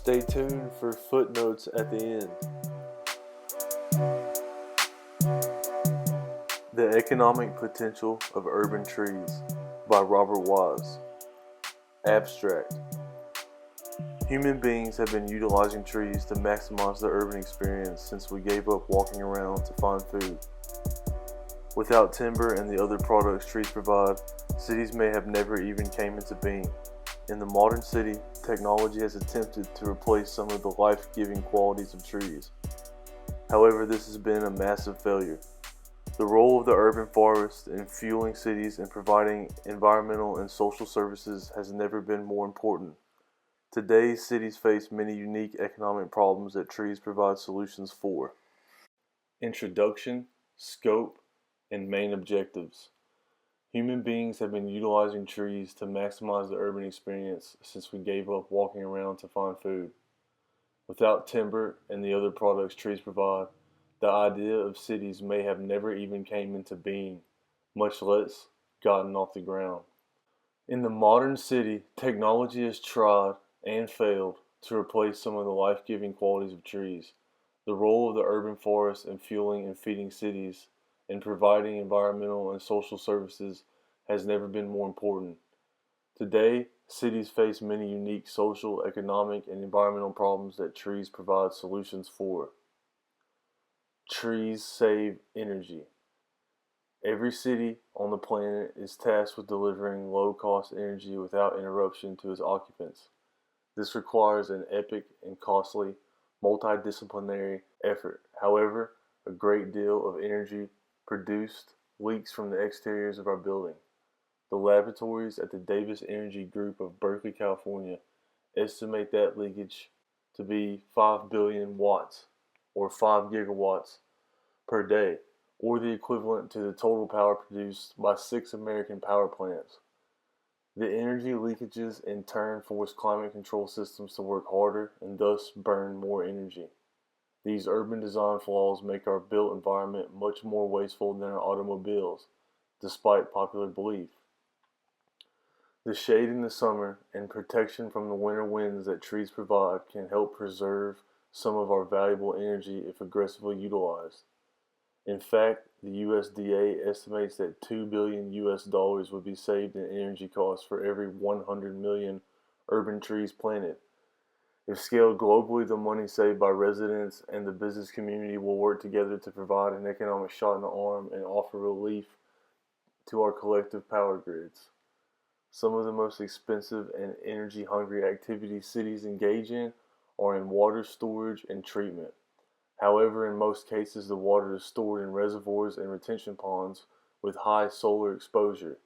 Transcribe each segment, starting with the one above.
Stay tuned for footnotes at the end. The Economic Potential of Urban Trees by Robert Wise. Abstract. Human beings have been utilizing trees to maximize the urban experience since we gave up walking around to find food. Without timber and the other products trees provide, cities may have never even came into being. In the modern city, technology has attempted to replace some of the life-giving qualities of trees. However, this has been a massive failure. The role of the urban forest in fueling cities and providing environmental and social services has never been more important. Today, cities face many unique economic problems that trees provide solutions for. Introduction, Scope, and Main Objectives. Human beings have been utilizing trees to maximize the urban experience since we gave up walking around to find food. Without timber and the other products trees provide, the idea of cities may have never even came into being, much less gotten off the ground. In the modern city, technology has tried and failed to replace some of the life-giving qualities of trees. The role of the urban forest in fueling and feeding cities and providing environmental and social services has never been more important. Today, cities face many unique social, economic, and environmental problems that trees provide solutions for. Trees save energy. Every city on the planet is tasked with delivering low-cost energy without interruption to its occupants. This requires an epic and costly, multidisciplinary effort. However, a great deal of energy produced leaks from the exteriors of our building. The laboratories at the Davis Energy Group of Berkeley, California, estimate that leakage to be 5 billion watts, or 5 gigawatts, per day, or the equivalent to the total power produced by 6 American power plants. The energy leakages in turn force climate control systems to work harder and thus burn more energy. These urban design flaws make our built environment much more wasteful than our automobiles, despite popular belief. The shade in the summer and protection from the winter winds that trees provide can help preserve some of our valuable energy if aggressively utilized. In fact, the USDA estimates that $2 billion would be saved in energy costs for every 100 million urban trees planted. If scaled globally, the money saved by residents and the business community will work together to provide an economic shot in the arm and offer relief to our collective power grids. Some of the most expensive and energy-hungry activities cities engage in are in water storage and treatment. However, in most cases, the water is stored in reservoirs and retention ponds with high solar exposure,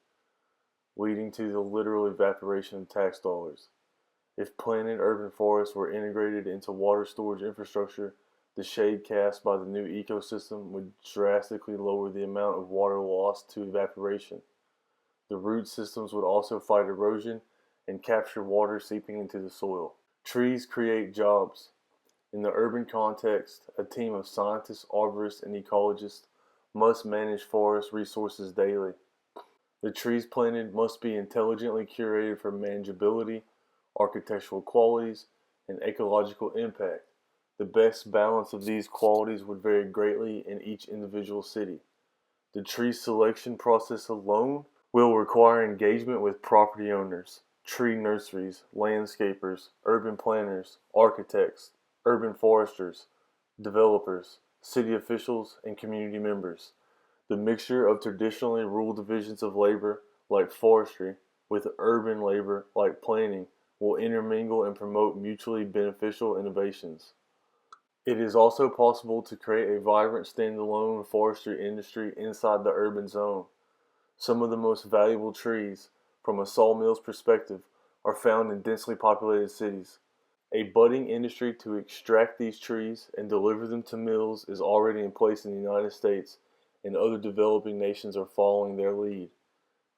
leading to the literal evaporation of tax dollars. If planted urban forests were integrated into water storage infrastructure, the shade cast by the new ecosystem would drastically lower the amount of water lost to evaporation. The root systems would also fight erosion and capture water seeping into the soil. Trees create jobs. In the urban context, a team of scientists, arborists, and ecologists must manage forest resources daily. The trees planted must be intelligently curated for manageability, architectural qualities, and ecological impact. The best balance of these qualities would vary greatly in each individual city. The tree selection process alone will require engagement with property owners, tree nurseries, landscapers, urban planners, architects, urban foresters, developers, city officials, and community members. The mixture of traditionally rural divisions of labor, like forestry, with urban labor, like planning, will intermingle and promote mutually beneficial innovations. It is also possible to create a vibrant standalone forestry industry inside the urban zone. Some of the most valuable trees, from a sawmill's perspective, are found in densely populated cities. A budding industry to extract these trees and deliver them to mills is already in place in the United States, and other developing nations are following their lead.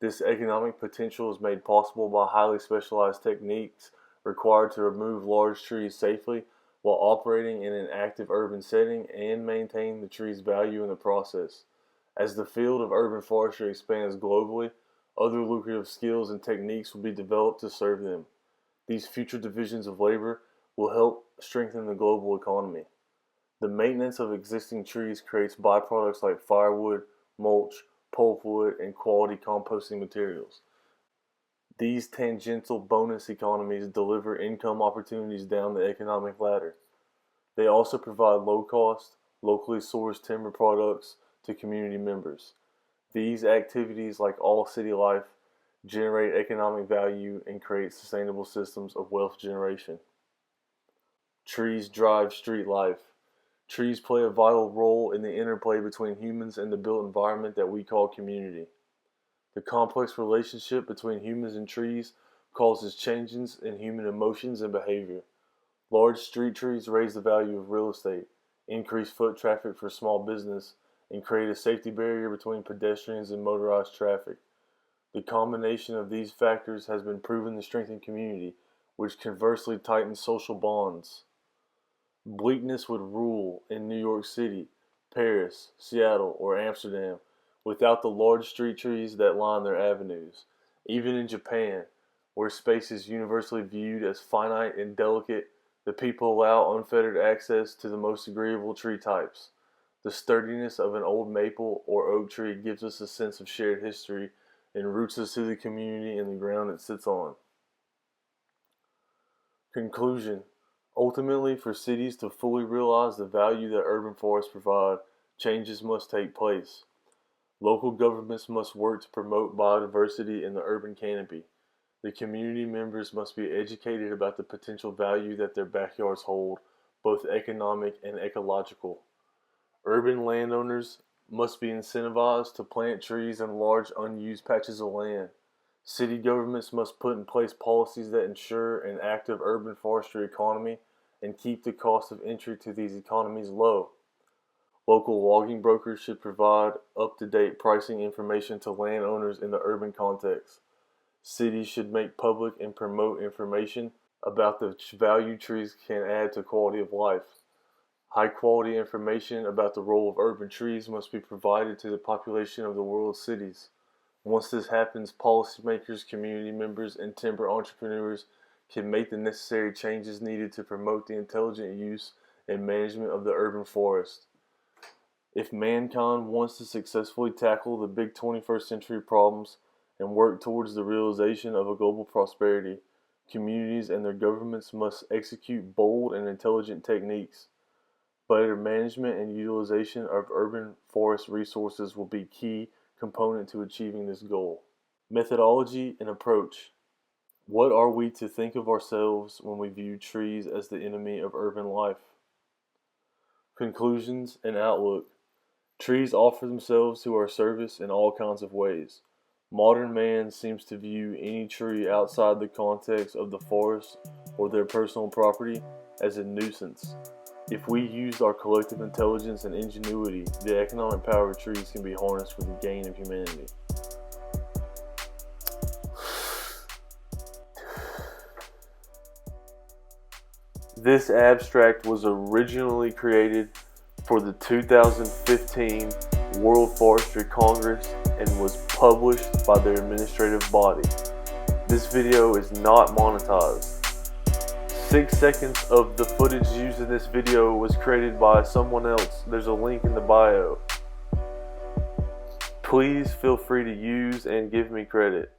This economic potential is made possible by highly specialized techniques required to remove large trees safely while operating in an active urban setting and maintain the tree's value in the process. As the field of urban forestry expands globally, other lucrative skills and techniques will be developed to serve them. These future divisions of labor will help strengthen the global economy. The maintenance of existing trees creates byproducts like firewood, mulch, pulpwood, and quality composting materials. These tangential bonus economies deliver income opportunities down the economic ladder. They also provide low-cost, locally sourced timber products to community members. These activities, like all city life, generate economic value and create sustainable systems of wealth generation. Trees drive street life. Trees play a vital role in the interplay between humans and the built environment that we call community. The complex relationship between humans and trees causes changes in human emotions and behavior. Large street trees raise the value of real estate, increase foot traffic for small business, and create a safety barrier between pedestrians and motorized traffic. The combination of these factors has been proven to strengthen community, which conversely tightens social bonds. Bleakness would rule in New York City, Paris, Seattle, or Amsterdam without the large street trees that line their avenues. Even in Japan, where space is universally viewed as finite and delicate, the people allow unfettered access to the most agreeable tree types. The sturdiness of an old maple or oak tree gives us a sense of shared history and roots us to the community and the ground it sits on. Conclusion. Ultimately, for cities to fully realize the value that urban forests provide, changes must take place. Local governments must work to promote biodiversity in the urban canopy. The community members must be educated about the potential value that their backyards hold, both economic and ecological. Urban landowners must be incentivized to plant trees in large unused patches of land. City governments must put in place policies that ensure an active urban forestry economy and keep the cost of entry to these economies low. Local logging brokers should provide up-to-date pricing information to landowners in the urban context. Cities should make public and promote information about the value trees can add to quality of life. High-quality information about the role of urban trees must be provided to the population of the world's cities. Once this happens, policymakers, community members, and timber entrepreneurs can make the necessary changes needed to promote the intelligent use and management of the urban forest. If mankind wants to successfully tackle the big 21st century problems and work towards the realization of a global prosperity, communities and their governments must execute bold and intelligent techniques. Better management and utilization of urban forest resources will be key component to achieving this goal. Methodology and approach. What are we to think of ourselves when we view trees as the enemy of urban life? Conclusions and outlook. Trees offer themselves to our service in all kinds of ways. Modern man seems to view any tree outside the context of the forest or their personal property as a nuisance. If we used our collective intelligence and ingenuity, the economic power of trees can be harnessed for the gain of humanity. This abstract was originally created for the 2015 World Forestry Congress and was published by their administrative body. This video is not monetized. 6 seconds of the footage used in this video was created by someone else. There's a link in the bio. Please feel free to use and give me credit.